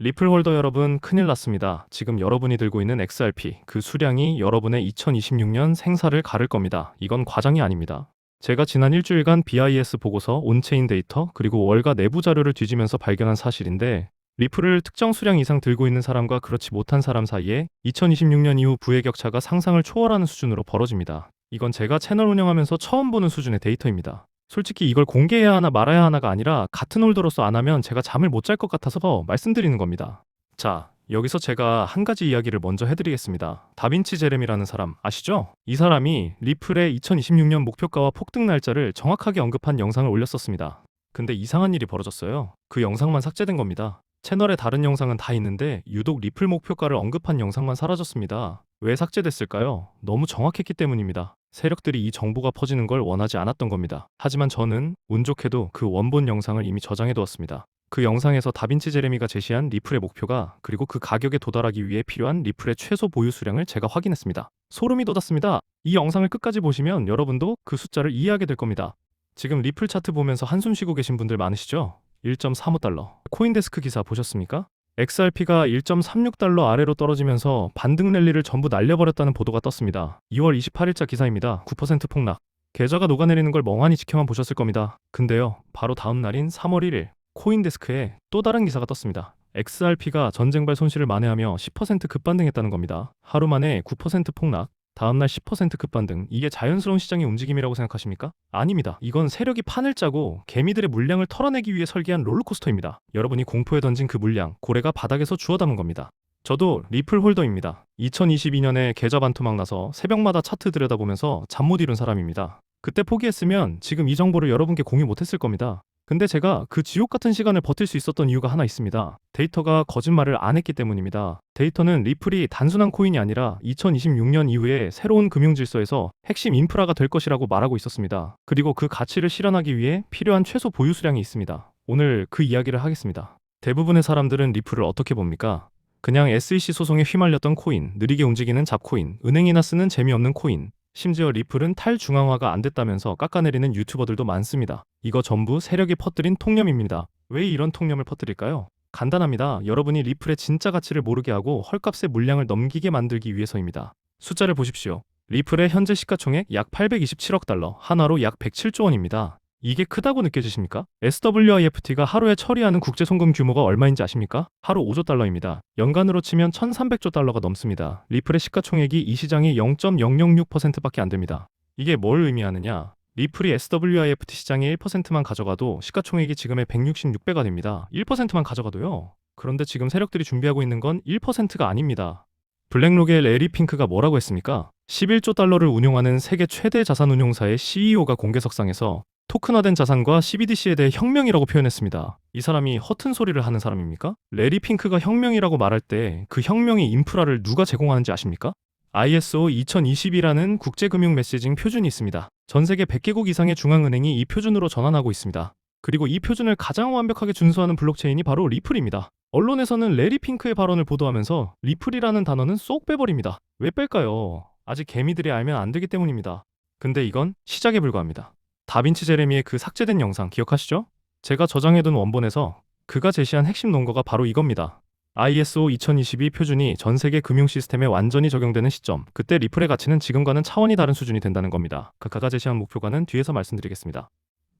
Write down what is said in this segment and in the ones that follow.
리플 홀더 여러분, 큰일 났습니다. 지금 여러분이 들고 있는 XRP, 그 수량이 여러분의 2026년 생사를 가를 겁니다. 이건 과장이 아닙니다. 제가 지난 일주일간 BIS 보고서, 온체인 데이터, 그리고 월가 내부 자료를 뒤지면서 발견한 사실인데, 리플을 특정 수량 이상 들고 있는 사람과 그렇지 못한 사람 사이에 2026년 이후 부의 격차가 상상을 초월하는 수준으로 벌어집니다. 이건 제가 채널 운영하면서 처음 보는 수준의 데이터입니다. 솔직히 이걸 공개해야 하나 말아야 하나가 아니라 같은 홀더로서 안 하면 제가 잠을 못 잘 것 같아서 말씀드리는 겁니다. 자, 여기서 제가 한 가지 이야기를 먼저 해드리겠습니다. 다빈치 제레미라는 사람 아시죠? 이 사람이 리플의 2026년 목표가와 폭등 날짜를 정확하게 언급한 영상을 올렸었습니다. 근데 이상한 일이 벌어졌어요. 그 영상만 삭제된 겁니다. 채널에 다른 영상은 다 있는데 유독 리플 목표가를 언급한 영상만 사라졌습니다. 왜 삭제됐을까요? 너무 정확했기 때문입니다. 세력들이 이 정보가 퍼지는 걸 원하지 않았던 겁니다. 하지만 저는 운 좋게도 그 원본 영상을 이미 저장해 두었습니다. 그 영상에서 다빈치 제레미가 제시한 리플의 목표가, 그리고 그 가격에 도달하기 위해 필요한 리플의 최소 보유 수량을 제가 확인했습니다. 소름이 돋았습니다. 이 영상을 끝까지 보시면 여러분도 그 숫자를 이해하게 될 겁니다. 지금 리플 차트 보면서 한숨 쉬고 계신 분들 많으시죠? 1.35달러. 코인데스크 기사 보셨습니까? XRP가 1.36달러 아래로 떨어지면서 반등 랠리를 전부 날려버렸다는 보도가 떴습니다. 2월 28일자 기사입니다. 9% 폭락. 계좌가 녹아내리는 걸 멍하니 지켜만 보셨을 겁니다. 근데요, 바로 다음 날인 3월 1일 코인데스크에 또 다른 기사가 떴습니다. XRP가 전쟁발 손실을 만회하며 10% 급반등했다는 겁니다. 하루 만에 9% 폭락, 다음날 10% 급반등. 이게 자연스러운 시장의 움직임이라고 생각하십니까? 아닙니다. 이건 세력이 판을 짜고 개미들의 물량을 털어내기 위해 설계한 롤러코스터입니다. 여러분이 공포에 던진 그 물량, 고래가 바닥에서 주워 담은 겁니다. 저도 리플 홀더입니다. 2022년에 계좌 반토막 나서 새벽마다 차트 들여다보면서 잠 못 이룬 사람입니다. 그때 포기했으면 지금 이 정보를 여러분께 공유 못했을 겁니다. 근데 제가 그 지옥 같은 시간을 버틸 수 있었던 이유가 하나 있습니다. 데이터가 거짓말을 안 했기 때문입니다. 데이터는 리플이 단순한 코인이 아니라 2026년 이후에 새로운 금융 질서에서 핵심 인프라가 될 것이라고 말하고 있었습니다. 그리고 그 가치를 실현하기 위해 필요한 최소 보유 수량이 있습니다. 오늘 그 이야기를 하겠습니다. 대부분의 사람들은 리플을 어떻게 봅니까? 그냥 SEC 소송에 휘말렸던 코인, 느리게 움직이는 잡코인, 은행이나 쓰는 재미없는 코인, 심지어 리플은 탈중앙화가 안 됐다면서 깎아내리는 유튜버들도 많습니다. 이거 전부 세력이 퍼뜨린 통념입니다. 왜 이런 통념을 퍼뜨릴까요? 간단합니다. 여러분이 리플의 진짜 가치를 모르게 하고 헐값의 물량을 넘기게 만들기 위해서입니다. 숫자를 보십시오. 리플의 현재 시가총액 약 827억 달러, 한화로 약 107조 원입니다. 이게 크다고 느껴지십니까? SWIFT가 하루에 처리하는 국제 송금 규모가 얼마인지 아십니까? 하루 5조 달러입니다. 연간으로 치면 1300조 달러가 넘습니다. 리플의 시가총액이 이 시장의 0.006%밖에 안 됩니다. 이게 뭘 의미하느냐? 리플이 SWIFT 시장의 1%만 가져가도 시가총액이 지금의 166배가 됩니다. 1%만 가져가도요. 그런데 지금 세력들이 준비하고 있는 건 1%가 아닙니다. 블랙록의 레리 핑크가 뭐라고 했습니까? 11조 달러를 운용하는 세계 최대 자산운용사의 CEO가 공개석상에서 토큰화된 자산과 CBDC에 대해 혁명이라고 표현했습니다. 이 사람이 허튼 소리를 하는 사람입니까? 레리 핑크가 혁명이라고 말할 때 그 혁명의 인프라를 누가 제공하는지 아십니까? ISO 2020이라는 국제금융 메시징 표준이 있습니다. 전 세계 100개국 이상의 중앙은행이 이 표준으로 전환하고 있습니다. 그리고 이 표준을 가장 완벽하게 준수하는 블록체인이 바로 리플입니다. 언론에서는 레리 핑크의 발언을 보도하면서 리플이라는 단어는 쏙 빼버립니다. 왜 뺄까요? 아직 개미들이 알면 안 되기 때문입니다. 근데 이건 시작에 불과합니다. 다빈치 제레미의 그 삭제된 영상 기억하시죠? 제가 저장해둔 원본에서 그가 제시한 핵심 논거가 바로 이겁니다. ISO 2022 표준이 전 세계 금융 시스템에 완전히 적용되는 시점, 그때 리플의 가치는 지금과는 차원이 다른 수준이 된다는 겁니다. 그가 제시한 목표가는 뒤에서 말씀드리겠습니다.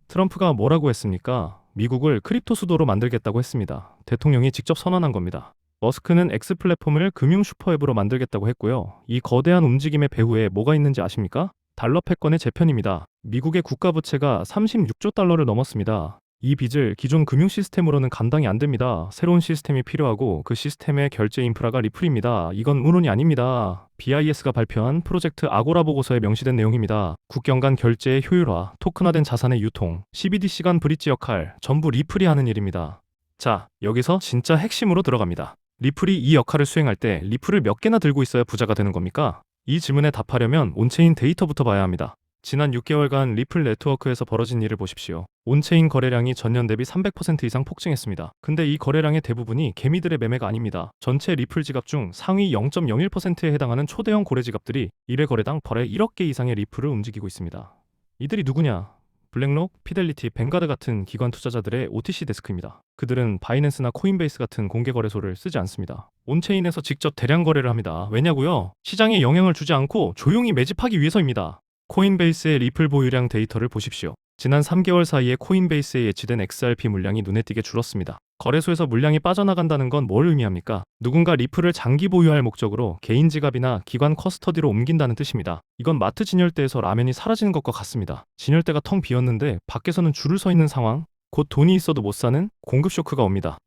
트럼프가 뭐라고 했습니까? 미국을 크립토 수도로 만들겠다고 했습니다. 대통령이 직접 선언한 겁니다. 머스크는 X 플랫폼을 금융 슈퍼앱으로 만들겠다고 했고요. 이 거대한 움직임의 배후에 뭐가 있는지 아십니까? 달러 패권의 재편입니다. 미국의 국가 부채가 36조 달러를 넘었습니다. 이 빚을 기존 금융 시스템으로는 감당이 안 됩니다. 새로운 시스템이 필요하고 그 시스템의 결제 인프라가 리플입니다. 이건 운운이 아닙니다. BIS가 발표한 프로젝트 아고라 보고서에 명시된 내용입니다. 국경 간 결제의 효율화, 토큰화된 자산의 유통, CBDC 간 브릿지 역할, 전부 리플이 하는 일입니다. 자, 여기서 진짜 핵심으로 들어갑니다. 리플이 이 역할을 수행할 때 리플을 몇 개나 들고 있어야 부자가 되는 겁니까? 이 질문에 답하려면 온체인 데이터부터 봐야 합니다. 지난 6개월간 리플 네트워크에서 벌어진 일을 보십시오. 온체인 거래량이 전년 대비 300% 이상 폭증했습니다. 근데 이 거래량의 대부분이 개미들의 매매가 아닙니다. 전체 리플 지갑 중 상위 0.01%에 해당하는 초대형 고래 지갑들이 1회 거래당 거래 1억 개 이상의 리플을 움직이고 있습니다. 이들이 누구냐? 블랙록, 피델리티, 뱅가드 같은 기관 투자자들의 OTC 데스크입니다. 그들은 바이낸스나 코인베이스 같은 공개 거래소를 쓰지 않습니다. 온체인에서 직접 대량 거래를 합니다. 왜냐고요? 시장에 영향을 주지 않고 조용히 매집하기 위해서입니다. 코인베이스의 리플 보유량 데이터를 보십시오. 지난 3개월 사이에 코인베이스에 예치된 XRP 물량이 눈에 띄게 줄었습니다. 거래소에서 물량이 빠져나간다는 건 뭘 의미합니까? 누군가 리플을 장기 보유할 목적으로 개인 지갑이나 기관 커스터디로 옮긴다는 뜻입니다. 이건 마트 진열대에서 라면이 사라지는 것과 같습니다. 진열대가 텅 비었는데 밖에서는 줄을 서 있는 상황, 곧 돈이 있어도 못 사는 공급 쇼크가 옵니다.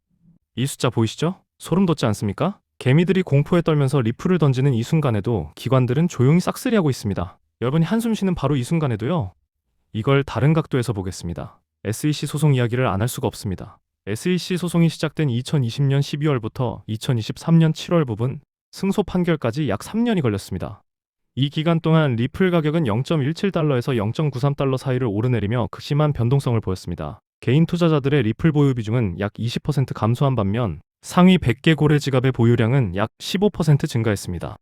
이 숫자 보이시죠? 소름 돋지 않습니까? 개미들이 공포에 떨면서 리플을 던지는 이 순간에도 기관들은 조용히 싹쓸이하고 있습니다. 여러분이 한숨 쉬는 바로 이 순간에도요. 이걸 다른 각도에서 보겠습니다. SEC 소송 이야기를 안 할 수가 없습니다. SEC 소송이 시작된 2020년 12월부터 2023년 7월 부분 승소 판결까지 약 3년이 걸렸습니다. 이 기간 동안 리플 가격은 0.17달러에서 0.93달러 사이를 오르내리며 극심한 변동성을 보였습니다. 개인 투자자들의 리플 보유 비중은 약 20% 감소한 반면 상위 100개 고래 지갑의 보유량은 약 15% 증가했습니다.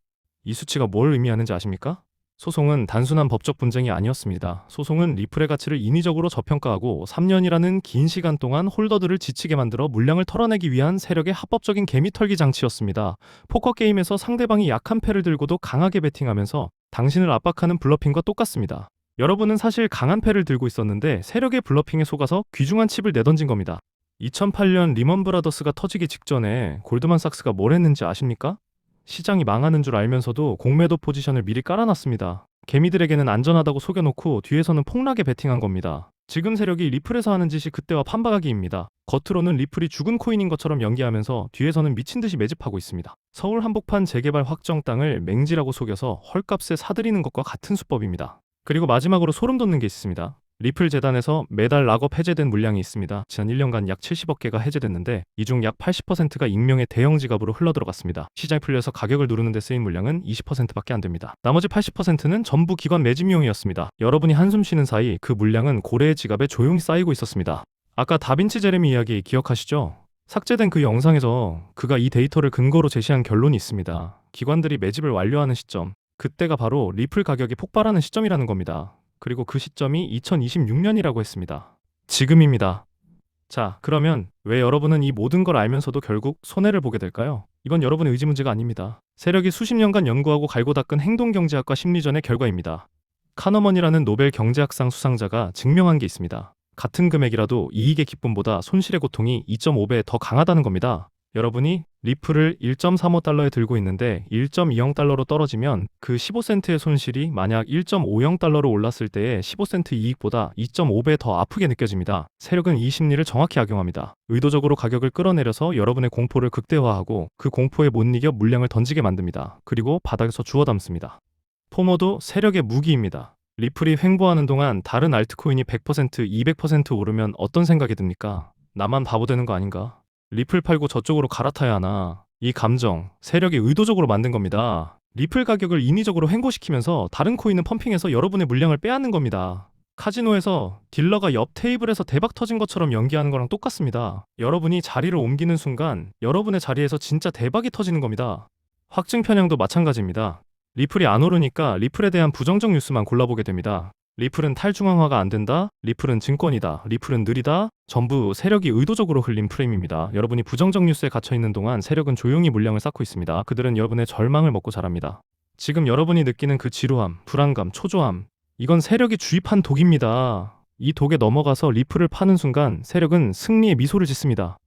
이 수치가 뭘 의미하는지 아십니까? 소송은 단순한 법적 분쟁이 아니었습니다. 소송은 리플의 가치를 인위적으로 저평가하고 3년이라는 긴 시간 동안 홀더들을 지치게 만들어 물량을 털어내기 위한 세력의 합법적인 개미털기 장치였습니다. 포커게임에서 상대방이 약한 패를 들고도 강하게 베팅하면서 당신을 압박하는 블러핑과 똑같습니다. 여러분은 사실 강한 패를 들고 있었는데 세력의 블러핑에 속아서 귀중한 칩을 내던진 겁니다. 2008년 리먼 브라더스가 터지기 직전에 골드만삭스가 뭘 했는지 아십니까? 시장이 망하는 줄 알면서도 공매도 포지션을 미리 깔아놨습니다. 개미들에게는 안전하다고 속여놓고 뒤에서는 폭락에 베팅한 겁니다. 지금 세력이 리플에서 하는 짓이 그때와 판박하기입니다. 겉으로는 리플이 죽은 코인인 것처럼 연기하면서 뒤에서는 미친 듯이 매집하고 있습니다. 서울 한복판 재개발 확정 땅을 맹지라고 속여서 헐값에 사들이는 것과 같은 수법입니다. 그리고 마지막으로 소름 돋는 게 있습니다. 리플 재단에서 매달 락업 해제된 물량이 있습니다. 지난 1년간 약 70억 개가 해제됐는데 이 중 약 80%가 익명의 대형 지갑으로 흘러들어갔습니다. 시장이 풀려서 가격을 누르는 데 쓰인 물량은 20%밖에 안 됩니다. 나머지 80%는 전부 기관 매집용이었습니다. 여러분이 한숨 쉬는 사이 그 물량은 고래의 지갑에 조용히 쌓이고 있었습니다. 아까 다빈치 제레미 이야기 기억하시죠? 삭제된 그 영상에서 그가 이 데이터를 근거로 제시한 결론이 있습니다. 기관들이 매집을 완료하는 시점, 그때가 바로 리플 가격이 폭발하는 시점이라는 겁니다. 그리고 그 시점이 2026년이라고 했습니다. 지금입니다. 자, 그러면 왜 여러분은 이 모든 걸 알면서도 결국 손해를 보게 될까요? 이건 여러분의 의지 문제가 아닙니다. 세력이 수십 년간 연구하고 갈고 닦은 행동경제학과 심리전의 결과입니다. 카너먼이라는 노벨 경제학상 수상자가 증명한 게 있습니다. 같은 금액이라도 이익의 기쁨보다 손실의 고통이 2.5배 더 강하다는 겁니다. 여러분이 리플을 1.35달러에 들고 있는데 1.20달러로 떨어지면 그 15센트의 손실이 만약 1.50달러로 올랐을 때의 15센트 이익보다 2.5배 더 아프게 느껴집니다. 세력은 이 심리를 정확히 악용합니다. 의도적으로 가격을 끌어내려서 여러분의 공포를 극대화하고 그 공포에 못 이겨 물량을 던지게 만듭니다. 그리고 바닥에서 주워 담습니다. 포모도 세력의 무기입니다. 리플이 횡보하는 동안 다른 알트코인이 100%, 200% 오르면 어떤 생각이 듭니까? 나만 바보 되는 거 아닌가? 리플 팔고 저쪽으로 갈아타야 하나. 이 감정, 세력이 의도적으로 만든 겁니다. 리플 가격을 인위적으로 횡보시키면서 다른 코인은 펌핑해서 여러분의 물량을 빼앗는 겁니다. 카지노에서 딜러가 옆 테이블에서 대박 터진 것처럼 연기하는 거랑 똑같습니다. 여러분이 자리를 옮기는 순간 여러분의 자리에서 진짜 대박이 터지는 겁니다. 확증 편향도 마찬가지입니다. 리플이 안 오르니까 리플에 대한 부정적 뉴스만 골라보게 됩니다. 리플은 탈중앙화가 안 된다, 리플은 증권이다, 리플은 느리다, 전부 세력이 의도적으로 흘린 프레임입니다. 여러분이 부정적 뉴스에 갇혀있는 동안 세력은 조용히 물량을 쌓고 있습니다. 그들은 여러분의 절망을 먹고 자랍니다. 지금 여러분이 느끼는 그 지루함, 불안감, 초조함, 이건 세력이 주입한 독입니다. 이 독에 넘어가서 리플을 파는 순간 세력은 승리의 미소를 짓습니다.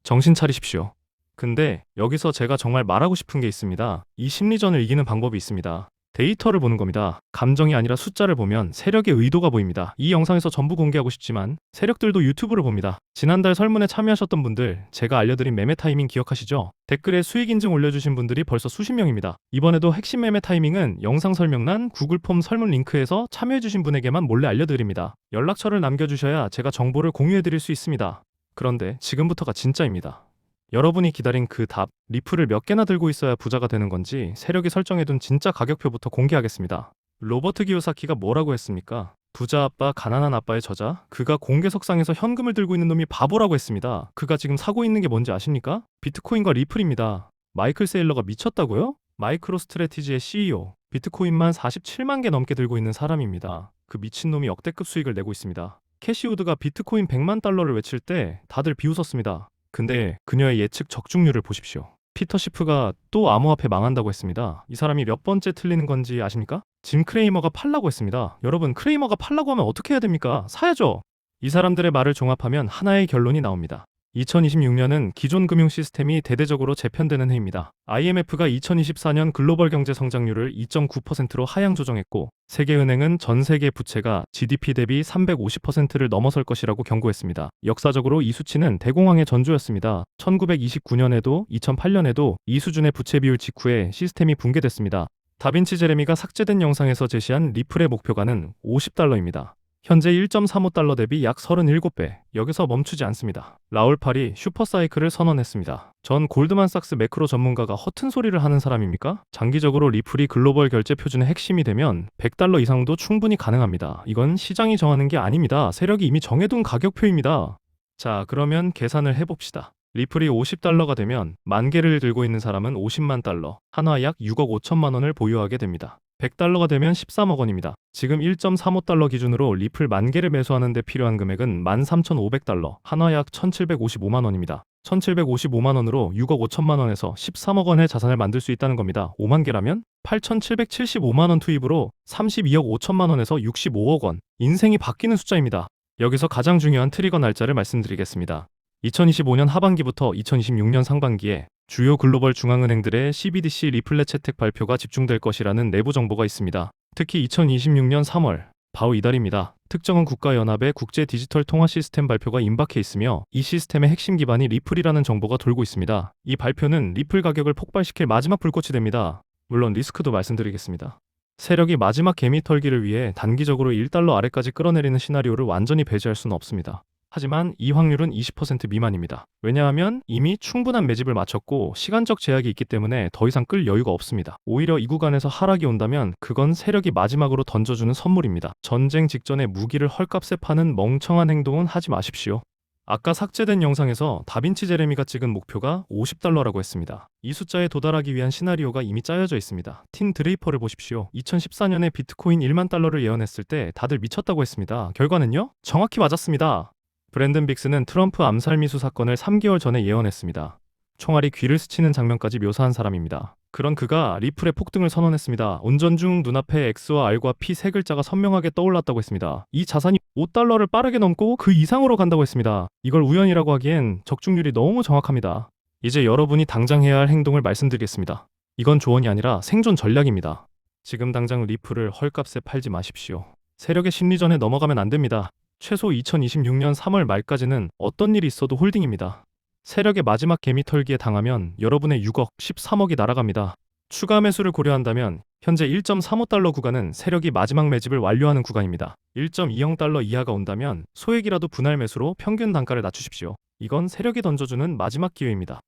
정신 차리십시오. 근데 여기서 제가 정말 말하고 싶은 게 있습니다. 이 심리전을 이기는 방법이 있습니다. 데이터를 보는 겁니다. 감정이 아니라 숫자를 보면 세력의 의도가 보입니다. 이 영상에서 전부 공개하고 싶지만 세력들도 유튜브를 봅니다. 지난달 설문에 참여하셨던 분들, 제가 알려드린 매매 타이밍 기억하시죠? 댓글에 수익 인증 올려주신 분들이 벌써 수십 명입니다. 이번에도 핵심 매매 타이밍은 영상 설명란, 구글 폼 설문 링크에서 참여해주신 분에게만 몰래 알려드립니다. 연락처를 남겨주셔야 제가 정보를 공유해드릴 수 있습니다. 그런데 지금부터가 진짜입니다. 여러분이 기다린 그 답, 리플을 몇 개나 들고 있어야 부자가 되는 건지 세력이 설정해둔 진짜 가격표부터 공개하겠습니다. 로버트 기요사키가 뭐라고 했습니까? 부자 아빠, 가난한 아빠의 저자, 그가 공개석상에서 현금을 들고 있는 놈이 바보라고 했습니다. 그가 지금 사고 있는 게 뭔지 아십니까? 비트코인과 리플입니다. 마이클 세일러가 미쳤다고요? 마이크로 스트래티지의 CEO, 비트코인만 47만 개 넘게 들고 있는 사람입니다. 그 미친놈이 역대급 수익을 내고 있습니다. 캐시 우드가 비트코인 100만 달러를 외칠 때 다들 비웃었습니다. 근데 그녀의 예측 적중률을 보십시오. 피터 시프가 또 암호화폐 망한다고 했습니다. 이 사람이 몇 번째 틀리는 건지 아십니까? 짐 크레이머가 팔라고 했습니다. 여러분, 크레이머가 팔라고 하면 어떻게 해야 됩니까? 사야죠. 이 사람들의 말을 종합하면 하나의 결론이 나옵니다. 2026년은 기존 금융 시스템이 대대적으로 재편되는 해입니다. IMF가 2024년 글로벌 경제 성장률을 2.9%로 하향 조정했고, 세계은행은 전 세계 부채가 GDP 대비 350%를 넘어설 것이라고 경고했습니다. 역사적으로 이 수치는 대공황의 전조였습니다. 1929년에도 2008년에도 이 수준의 부채 비율 직후에 시스템이 붕괴됐습니다. 다빈치 제레미가 삭제된 영상에서 제시한 리플의 목표가는 $50입니다. 현재 1.35달러 대비 약 37배, 여기서 멈추지 않습니다. 라울 팔이 슈퍼사이클을 선언했습니다. 전 골드만삭스 매크로 전문가가 허튼 소리를 하는 사람입니까? 장기적으로 리플이 글로벌 결제 표준의 핵심이 되면 $100 이상도 충분히 가능합니다. 이건 시장이 정하는 게 아닙니다. 세력이 이미 정해둔 가격표입니다. 자, 그러면 계산을 해봅시다. 리플이 $50가 되면 만 개를 들고 있는 사람은 50만 달러, 한화 약 6억 5천만 원을 보유하게 됩니다. $100가 되면 13억 원입니다. 지금 1.35달러 기준으로 리플 만 개를 매수하는 데 필요한 금액은 13,500달러, 한화 약 1,755만 원입니다. 1,755만 원으로 6억 5천만 원에서 13억 원의 자산을 만들 수 있다는 겁니다. 5만 개라면 8,775만 원 투입으로 32억 5천만 원에서 65억 원. 인생이 바뀌는 숫자입니다. 여기서 가장 중요한 트리거 날짜를 말씀드리겠습니다. 2025년 하반기부터 2026년 상반기에 주요 글로벌 중앙은행들의 CBDC 리플렛 채택 발표가 집중될 것이라는 내부 정보가 있습니다. 특히 2026년 3월, 바로 이달입니다. 특정한 국가연합의 국제 디지털 통화 시스템 발표가 임박해 있으며 이 시스템의 핵심 기반이 리플이라는 정보가 돌고 있습니다. 이 발표는 리플 가격을 폭발시킬 마지막 불꽃이 됩니다. 물론 리스크도 말씀드리겠습니다. 세력이 마지막 개미 털기를 위해 단기적으로 $1 아래까지 끌어내리는 시나리오를 완전히 배제할 수는 없습니다. 하지만 이 확률은 20% 미만입니다. 왜냐하면 이미 충분한 매집을 마쳤고 시간적 제약이 있기 때문에 더 이상 끌 여유가 없습니다. 오히려 이 구간에서 하락이 온다면 그건 세력이 마지막으로 던져주는 선물입니다. 전쟁 직전에 무기를 헐값에 파는 멍청한 행동은 하지 마십시오. 아까 삭제된 영상에서 다빈치 제레미가 찍은 목표가 $50라고 했습니다. 이 숫자에 도달하기 위한 시나리오가 이미 짜여져 있습니다. 틴 드레이퍼를 보십시오. 2014년에 비트코인 1만 달러를 예언했을 때 다들 미쳤다고 했습니다. 결과는요? 정확히 맞았습니다. 브랜든 빅스는 트럼프 암살 미수 사건을 3개월 전에 예언했습니다. 총알이 귀를 스치는 장면까지 묘사한 사람입니다. 그런 그가 리플의 폭등을 선언했습니다. 운전 중 눈앞에 X와 R과 P 세 글자가 선명하게 떠올랐다고 했습니다. 이 자산이 $5를 빠르게 넘고 그 이상으로 간다고 했습니다. 이걸 우연이라고 하기엔 적중률이 너무 정확합니다. 이제 여러분이 당장 해야 할 행동을 말씀드리겠습니다. 이건 조언이 아니라 생존 전략입니다. 지금 당장 리플을 헐값에 팔지 마십시오. 세력의 심리전에 넘어가면 안 됩니다. 최소 2026년 3월 말까지는 어떤 일이 있어도 홀딩입니다. 세력의 마지막 개미 털기에 당하면 여러분의 6억, 13억이 날아갑니다. 추가 매수를 고려한다면 현재 1.35달러 구간은 세력이 마지막 매집을 완료하는 구간입니다. 1.20달러 이하가 온다면 소액이라도 분할 매수로 평균 단가를 낮추십시오. 이건 세력이 던져주는 마지막 기회입니다.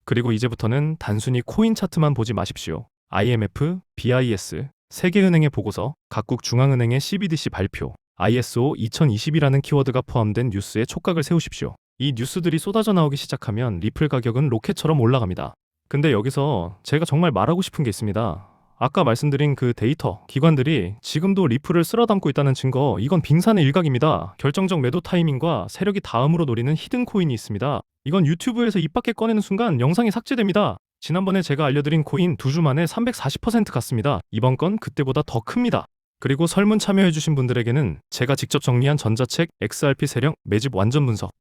그리고 이제부터는 단순히 코인 차트만 보지 마십시오. IMF, BIS, 세계은행의 보고서, 각국 중앙은행의 CBDC 발표, ISO 2020이라는 키워드가 포함된 뉴스에 촉각을 세우십시오. 이 뉴스들이 쏟아져 나오기 시작하면 리플 가격은 로켓처럼 올라갑니다. 근데 여기서 제가 정말 말하고 싶은 게 있습니다. 아까 말씀드린 그 데이터, 기관들이 지금도 리플을 쓸어담고 있다는 증거, 이건 빙산의 일각입니다. 결정적 매도 타이밍과 세력이 다음으로 노리는 히든 코인이 있습니다. 이건 유튜브에서 입 밖에 꺼내는 순간 영상이 삭제됩니다. 지난번에 제가 알려드린 코인 2주 만에 340% 갔습니다. 이번 건 그때보다 더 큽니다. 그리고 설문 참여해주신 분들에게는 제가 직접 정리한 전자책 XRP 세력 매집 완전 분석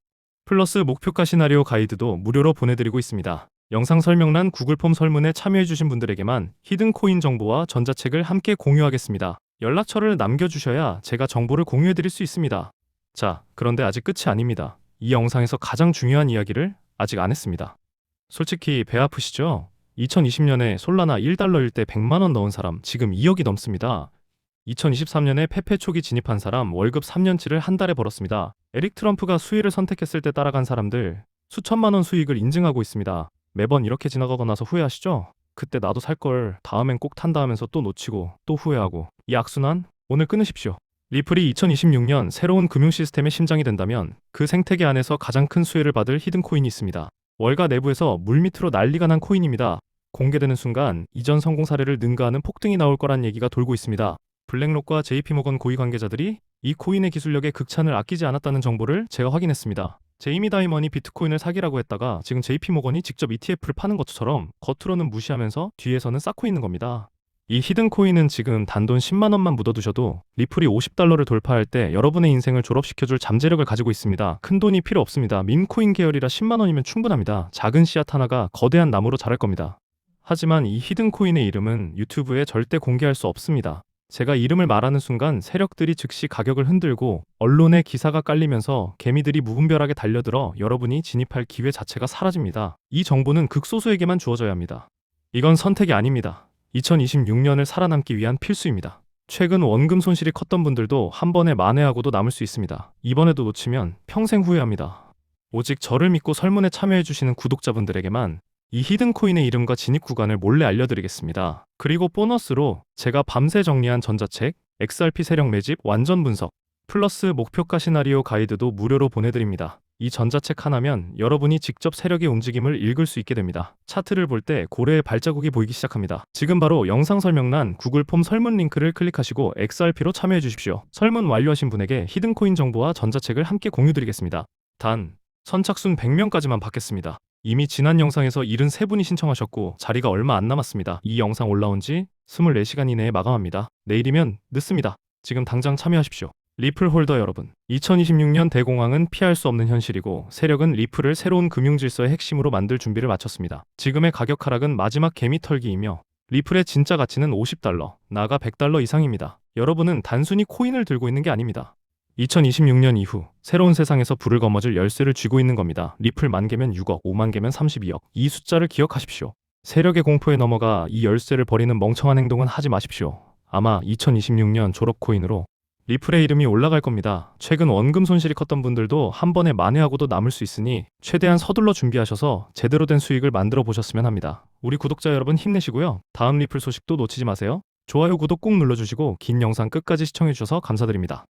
플러스 목표가 시나리오 가이드도 무료로 보내드리고 있습니다. 영상 설명란 구글 폼 설문에 참여해주신 분들에게만 히든 코인 정보와 전자책을 함께 공유하겠습니다. 연락처를 남겨주셔야 제가 정보를 공유해드릴 수 있습니다. 자, 그런데 아직 끝이 아닙니다. 이 영상에서 가장 중요한 이야기를 아직 안 했습니다. 솔직히 배 아프시죠? 2020년에 솔라나 $1일 때 100만 원 넣은 사람 지금 2억이 넘습니다. 2023년에 페페 초기 진입한 사람 월급 3년치를 한 달에 벌었습니다. 에릭 트럼프가 수위를 선택했을 때 따라간 사람들 수천만 원 수익을 인증하고 있습니다. 매번 이렇게 지나가고 나서 후회하시죠? 그때 나도 살 걸 다음엔 꼭 탄다 하면서 또 놓치고 또 후회하고 이 악순환 오늘 끊으십시오. 리플이 2026년 새로운 금융 시스템의 심장이 된다면 그 생태계 안에서 가장 큰 수혜를 받을 히든 코인이 있습니다. 월가 내부에서 물밑으로 난리가 난 코인입니다. 공개되는 순간 이전 성공 사례를 능가하는 폭등이 나올 거란 얘기가 돌고 있습니다. 블랙록과 JP모건 고위 관계자들이 이 코인의 기술력에 극찬을 아끼지 않았다는 정보를 제가 확인했습니다. 제이미 다이먼이 비트코인을 사기라고 했다가 지금 JP모건이 직접 ETF를 파는 것처럼 겉으로는 무시하면서 뒤에서는 쌓고 있는 겁니다. 이 히든 코인은 지금 단돈 10만 원만 묻어두셔도 리플이 $50를 돌파할 때 여러분의 인생을 졸업시켜줄 잠재력을 가지고 있습니다. 큰 돈이 필요 없습니다. 밈코인 계열이라 10만 원이면 충분합니다. 작은 씨앗 하나가 거대한 나무로 자랄 겁니다. 하지만 이 히든 코인의 이름은 유튜브에 절대 공개할 수 없습니다. 제가 이름을 말하는 순간 세력들이 즉시 가격을 흔들고 언론에 기사가 깔리면서 개미들이 무분별하게 달려들어 여러분이 진입할 기회 자체가 사라집니다. 이 정보는 극소수에게만 주어져야 합니다. 이건 선택이 아닙니다. 2026년을 살아남기 위한 필수입니다. 최근 원금 손실이 컸던 분들도 한 번에 만회하고도 남을 수 있습니다. 이번에도 놓치면 평생 후회합니다. 오직 저를 믿고 설문에 참여해주시는 구독자분들에게만 이 히든코인의 이름과 진입 구간을 몰래 알려드리겠습니다. 그리고 보너스로 제가 밤새 정리한 전자책, XRP 세력 매집 완전 분석, 플러스 목표가 시나리오 가이드도 무료로 보내드립니다. 이 전자책 하나면 여러분이 직접 세력의 움직임을 읽을 수 있게 됩니다. 차트를 볼 때 고래의 발자국이 보이기 시작합니다. 지금 바로 영상 설명란 구글 폼 설문 링크를 클릭하시고 XRP로 참여해 주십시오. 설문 완료하신 분에게 히든코인 정보와 전자책을 함께 공유드리겠습니다. 단, 선착순 100명까지만 받겠습니다. 이미 지난 영상에서 73분이 신청하셨고 자리가 얼마 안 남았습니다. 이 영상 올라온 지 24시간 이내에 마감합니다. 내일이면 늦습니다. 지금 당장 참여하십시오. 리플 홀더 여러분, 2026년 대공황은 피할 수 없는 현실이고 세력은 리플을 새로운 금융질서의 핵심으로 만들 준비를 마쳤습니다. 지금의 가격 하락은 마지막 개미 털기이며 리플의 진짜 가치는 $50, 나아가 $100 이상입니다. 여러분은 단순히 코인을 들고 있는 게 아닙니다. 2026년 이후 새로운 세상에서 불을 거머쥘 열쇠를 쥐고 있는 겁니다. 리플 10,000개면 6억, 50,000개면 32억. 이 숫자를 기억하십시오. 세력의 공포에 넘어가 이 열쇠를 버리는 멍청한 행동은 하지 마십시오. 아마 2026년 졸업 코인으로 리플의 이름이 올라갈 겁니다. 최근 원금 손실이 컸던 분들도 한 번에 만회하고도 남을 수 있으니 최대한 서둘러 준비하셔서 제대로 된 수익을 만들어 보셨으면 합니다. 우리 구독자 여러분 힘내시고요. 다음 리플 소식도 놓치지 마세요. 좋아요, 구독 꼭 눌러주시고 긴 영상 끝까지 시청해주셔서 감사드립니다.